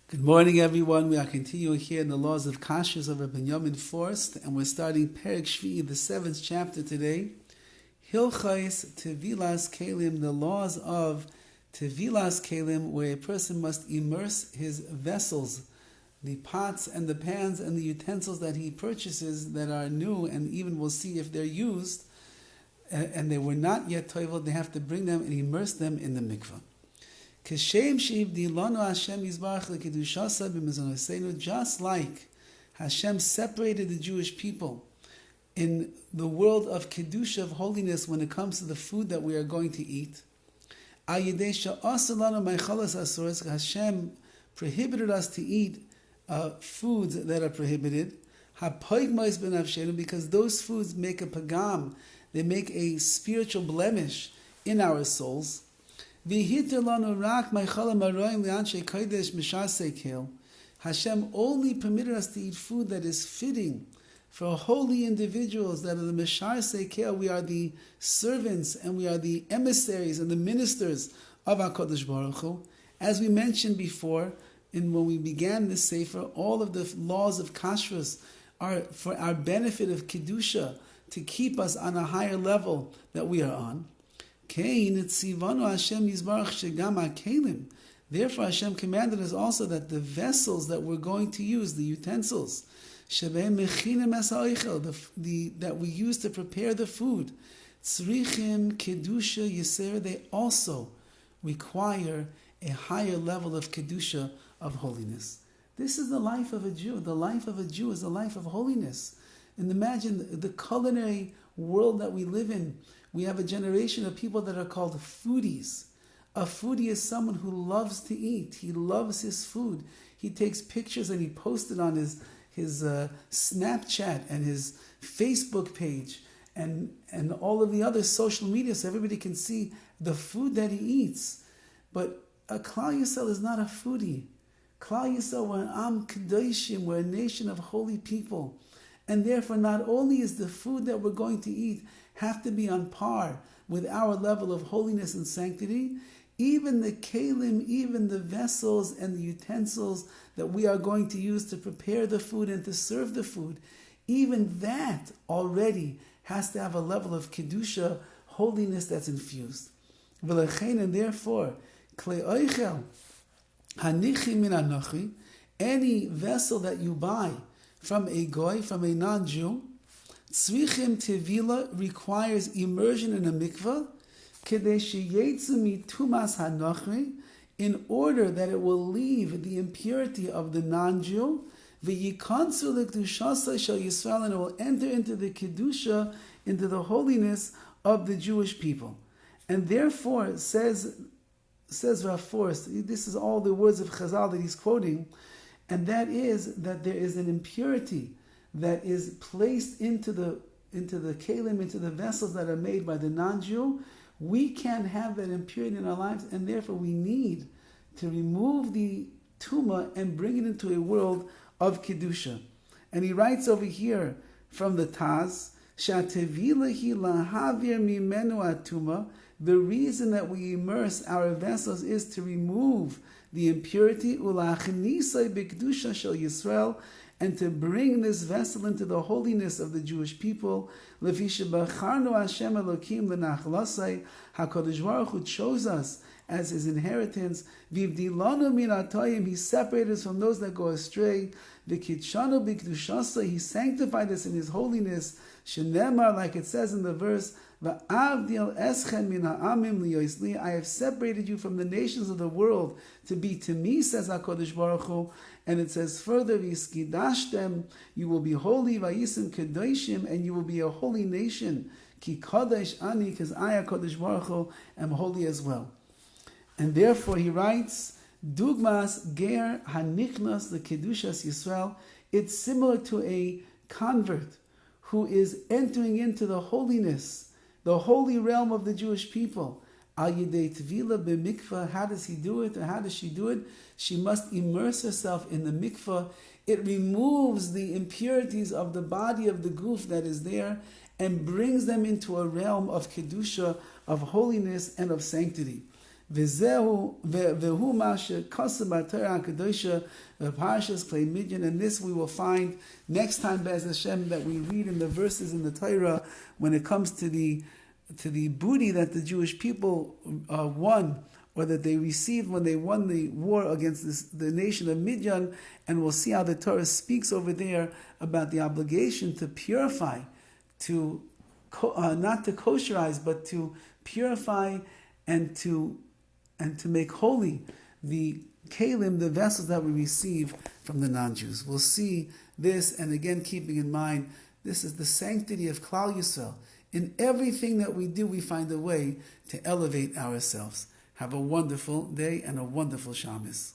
Good morning, everyone. We are continuing here in the laws of KASHRUS of Rabbi Yamin Forst, and we're starting Perek Shvi'i, the 7th chapter today. Hilchos Tevillas Keilim, the laws of Tevillas Keilim, where a person must immerse his vessels, the pots and the pans and the utensils that he purchases that are new, and even we'll see if they're used, and they were not yet toivel, they have to bring them and immerse them in the mikveh. Just like Hashem separated the Jewish people in the world of Kedusha, of holiness, when it comes to the food that we are going to eat, Hashem prohibited us to eat foods that are prohibited, because those foods make a pagam, they make a spiritual blemish in our souls. Hashem only permitted us to eat food that is fitting for holy individuals, that are the Mishar Sekel. We are the servants and we are the emissaries and the ministers of HaKadosh Baruch Hu. As we mentioned before, when we began this Sefer, all of the laws of KASHRUS are for our benefit of Kedusha, to keep us on a higher level that we are on. Therefore Hashem commanded us also that the vessels that we're going to use, the utensils, that we use to prepare the food, they also require a higher level of kedusha, of holiness. This is the life of a Jew. The life of a Jew is a life of holiness. And imagine the culinary world that we live in. We have a generation of people that are called foodies. A foodie is someone who loves to eat. He loves his food. He takes pictures and he posts it on his Snapchat and his Facebook page and all of the other social media, so everybody can see the food that he eats. But a Klal Yisrael is not a foodie. Klal Yisrael, we're an Am Kedoshim, we're a nation of holy people. And therefore, not only is the food that we're going to eat have to be on par with our level of holiness and sanctity, even the kelim, even the vessels and the utensils that we are going to use to prepare the food and to serve the food, even that already has to have a level of kedusha, holiness that's infused. And therefore, any vessel that you buy from a goy, from a non-Jew, tzrichim tevila, requires immersion in a mikvah, in order that it will leave the impurity of the non-Jew, and it will enter into the kedusha, into the holiness of the Jewish people. And therefore, says Rav Forst, this is all the words of Chazal that he's quoting, and that is that there is an impurity that is placed into the kelim, into the vessels that are made by the non-Jew. We can't have that impurity in our lives, and therefore we need to remove the tumah and bring it into a world of kedusha. And he writes over here from the Taz, Shatevila lahavir mimenu atuma. The reason that we immerse our vessels is to remove the impurity, ulachnisai b'kedusha shel Yisrael, and to bring this vessel into the holiness of the Jewish people. Lefi shebacharnu Hashem Elokim l'nachlasai, HaKadosh Baruch Hu chose us as His inheritance. V'ivdilanu min atayim, He separated us from those that go astray. V'kidshanu b'kedushasai, He sanctified us in His holiness. Shenemar, like it says in the verse, V'avdil eschem min ha'amim liyoisli, I have separated you from the nations of the world to be to me, says HaKadosh Baruch Hu. And it says further, V'yiskidashtem, you will be holy, V'yisim kedoshim, and you will be a holy nation. Ki kadosh ani, because I, HaKadosh Baruch Hu, am holy as well. And therefore he writes, Dugmas ger hanichnas the kedushas Yisrael. It's similar to a convert who is entering into the holiness, the holy realm of the Jewish people. Al yedei tvila b'mikvah. How does he do it, or how does she do it? She must immerse herself in the mikvah. It removes the impurities of the body of the guf that is there and brings them into a realm of kedusha, of holiness and of sanctity. Vehu masha kasem b'Torah HaKadosha v'parshas Klei Midyan, and this we will find next time, Be'ez Hashem, that we read in the verses in the Torah when it comes to the booty that the Jewish people won, or that they received when they won the war against the nation of Midian, and we'll see how the Torah speaks over there about the obligation to purify, to not to kosherize, but to purify and to make holy the Keilim, the vessels that we receive from the non-Jews. We'll see this, and again, keeping in mind, this is the sanctity of Klal Yisrael. In everything that we do, we find a way to elevate ourselves. Have a wonderful day and a wonderful Shabbos.